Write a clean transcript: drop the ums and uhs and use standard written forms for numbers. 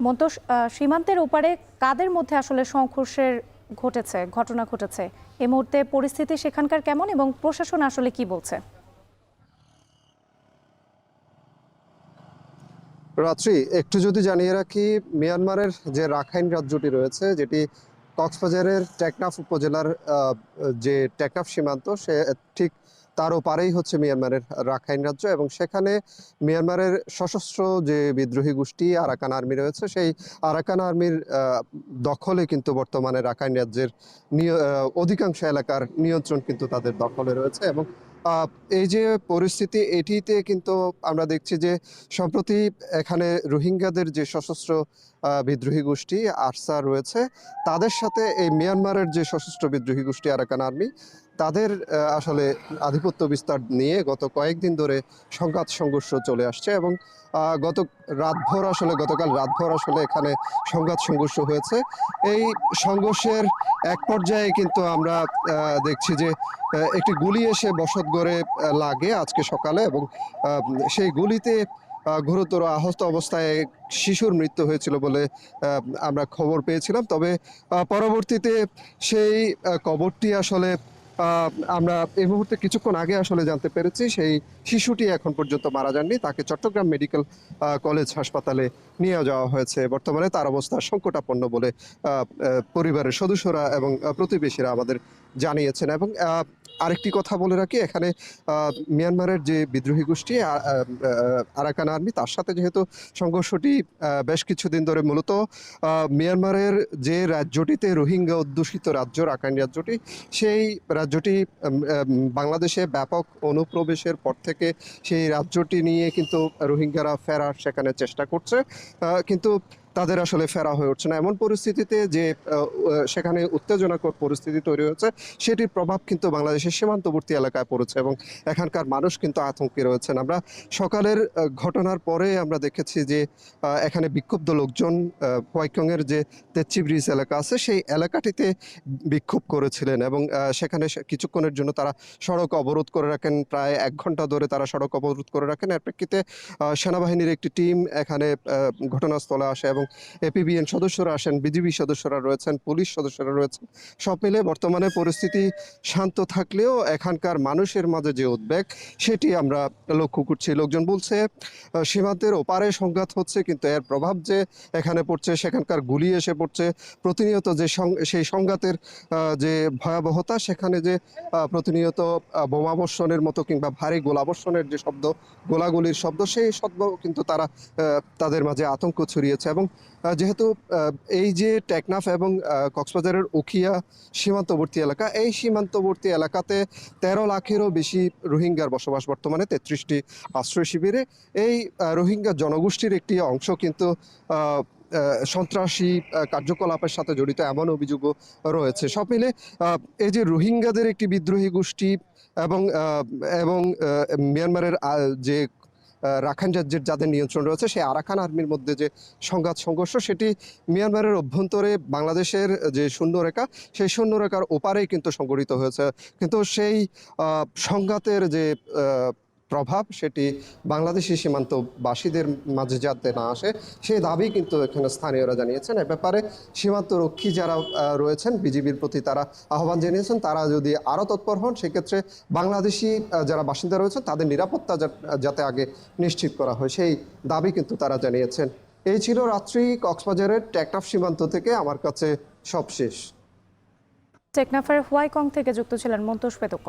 মন্তোষ, সীমান্তের ওপারে কাদের মধ্যে আসলে সংঘর্ষের ঘটনা ঘটেছে এই মুহূর্তে পরিস্থিতি সেখানকার কেমন এবং প্রশাসন আসলে কি বলছে? রাত্রি একটু যদি জানিয়ে রাখি, মিয়ানমারের যে রাখাইন রাজ্যটি রয়েছে, যেটি কক্সবাজারের টেকনাফ উপজেলার যে টেকনাফ সীমান্ত, সে ঠিক তার ওপারেই হচ্ছে মিয়ানমারের রাখাইন রাজ্য। এবং সেখানে মিয়ানমারের সশস্ত্র যে বিদ্রোহী গোষ্ঠী আরাকান আর্মি রয়েছে, সেই আরাকান আর্মির দখলে কিন্তু বর্তমানে রাখাইন রাজ্যের অধিকাংশ এলাকার নিয়ন্ত্রণ কিন্তু তাদের দখলে রয়েছে। এবং এই যে পরিস্থিতি, এটিতে কিন্তু আমরা দেখছি যে সম্প্রতি এখানে রোহিঙ্গাদের যে সশস্ত্র বিদ্রোহী গোষ্ঠী আরসা রয়েছে, তাদের সাথে এই মিয়ানমারের যে সশস্ত্র বিদ্রোহী গোষ্ঠী আরাকান আর্মি, তাদের আসলে আধিপত্য বিস্তার নিয়ে গত কয়েকদিন ধরে সংঘাত সংঘর্ষ চলে আসছে। এবং গতকাল রাতভর আসলে এখানে সংঘাত সংঘর্ষ হয়েছে। এই সংঘর্ষের এক পর্যায়ে কিন্তু আমরা দেখছি যে একটি গুলি এসে বসতঘরে লাগে আজকে সকালে, এবং সেই গুলিতে গুরুতর আহত অবস্থায় শিশুর মৃত্যু হয়েছিল বলে আমরা খবর পেয়েছিলাম। তবে পরবর্তীতে সেই কবরটি আসলে আমরা এই মুহূর্তে কিছুক্ষণ আগে আসলে জানতে পেরেছি সেই শিশুটি এখন পর্যন্ত মারা যাননি, তাকে চট্টগ্রাম মেডিকেল কলেজ হাসপাতালে নিয়ে যাওয়া হয়েছে। বর্তমানে তার অবস্থা সংকটাপন্ন বলে পরিবারের সদস্যরা এবং প্রতিবেশীরা আমাদের জানিয়েছেন। এবং আরেকটি কথা বলে রাখি, এখানে মিয়ানমারের যে বিদ্রোহী গোষ্ঠী আরাকান আর্মি, তার সাথে যেহেতু সংঘর্ষটি বেশ কিছুদিন ধরে, মূলত মিয়ানমারের যে রাজ্যটিতে রোহিঙ্গা অধ্যুষিত রাজ্য রাখাইন রাজ্যটি, সেই রাজ্যটি বাংলাদেশে ব্যাপক অনুপ্রবেশের পর থেকে সেই রাজ্যটি নিয়ে কিন্তু রোহিঙ্গারা ফেরার সেখানে চেষ্টা করছে, কিন্তু তাদের আসলে ফেরা হয়ে উঠছে না। এমন পরিস্থিতিতে যে সেখানে উত্তেজনাকর পরিস্থিতি তৈরি হয়েছে, সেটির প্রভাব কিন্তু বাংলাদেশের সীমান্তবর্তী এলাকায় পড়েছে এবং এখানকার মানুষ কিন্তু আতঙ্কে রয়েছেন। আমরা সকালের ঘটনার পরে আমরা দেখেছি যে এখানে বিক্ষুব্ধ লোকজন হোয়াইকংয়ের যে তেচ্চি ব্রিজ এলাকা আছে, সেই এলাকাটিতে বিক্ষোভ করেছিলেন এবং সেখানে কিছুক্ষণের জন্য তারা সড়ক অবরোধ করে রাখেন। প্রায় 1 ঘন্টা ধরে তারা সড়ক অবরোধ করে রাখেন। এর প্রেক্ষিতে সেনাবাহিনীর একটি টিম এখানে ঘটনাস্থলে আসে এবং এপিবিএন সদস্যরা আসেন, বিজিবি সদস্যরা রয়েছেন, পুলিশ সদস্যরা রয়েছেন। সব মিলে বর্তমানে পরিস্থিতি শান্ত থাকলেও এখানকার মানুষের মাঝে যে উদ্বেগ, সেটি আমরা লক্ষ্য করছি। লোকজন বলছে সীমান্তের ওপারে সংঘাত হচ্ছে, কিন্তু এর প্রভাব যে এখানে পড়ছে, সেখানকার গুলি এসে পড়ছে প্রতিনিয়ত, যে সেই সংঘাতের যে ভয়াবহতা, সেখানে যে প্রতিনিয়ত বোমাবর্ষণের মতো কিংবা ভারী গোলাবর্ষণের যে শব্দ, গোলাগুলির শব্দ, সেই শব্দ কিন্তু তাদের মাঝে আতঙ্ক ছড়িয়েছে। এবং যেহেতু এই যে টেকনাফ এবং কক্সবাজারের উখিয়া সীমান্তবর্তী এলাকা, এই সীমান্তবর্তী এলাকাতে 13 লাখেরও বেশি রোহিঙ্গার বসবাস বর্তমানে 33টি আশ্রয় শিবিরে। এই রোহিঙ্গা জনগোষ্ঠীর একটি অংশ কিন্তু সন্ত্রাসী কার্যকলাপের সাথে জড়িত, এমন অভিযোগও রয়েছে। সব মিলে এই যে রোহিঙ্গাদের একটি বিদ্রোহী গোষ্ঠী এবং এবং মিয়ানমারের যে রাখাইন রাজ্যের যাদের নিয়ন্ত্রণ রয়েছে, সেই আরাকান আর্মির মধ্যে যে সংঘাত সংঘর্ষ, সেটি মিয়ানমারের অভ্যন্তরে বাংলাদেশের যে শূন্যরেখা, সেই শূন্যরেখার ওপারেই কিন্তু সংঘটিত হয়েছে। কিন্তু সেই সংঘাতের যে প্রভাব, সেটি বাংলাদেশি সীমান্তবাসীদের মাঝে যাতে না আসে, সেই দাবি কিন্তু এখানে স্থানীয়রা জানিয়েছেন। এ ব্যাপারে সীমান্তরক্ষী যারা রয়েছেন, বিজিবির প্রতি তারা আহ্বান জানিয়েছেন, তারা যদি আরও তৎপর হন, সেক্ষেত্রে বাংলাদেশি যারা বাসিন্দা রয়েছেন তাদের নিরাপত্তা যাতে আগে নিশ্চিত করা হয়, সেই দাবি কিন্তু তারা জানিয়েছেন। এই ছিল রাত্রি কক্সবাজারের টেকনাফ সীমান্ত থেকে আমার কাছে সবশেষ। টেকনাফের হোয়াইকং থেকে যুক্ত ছিলেন মন্তোষ পেতক।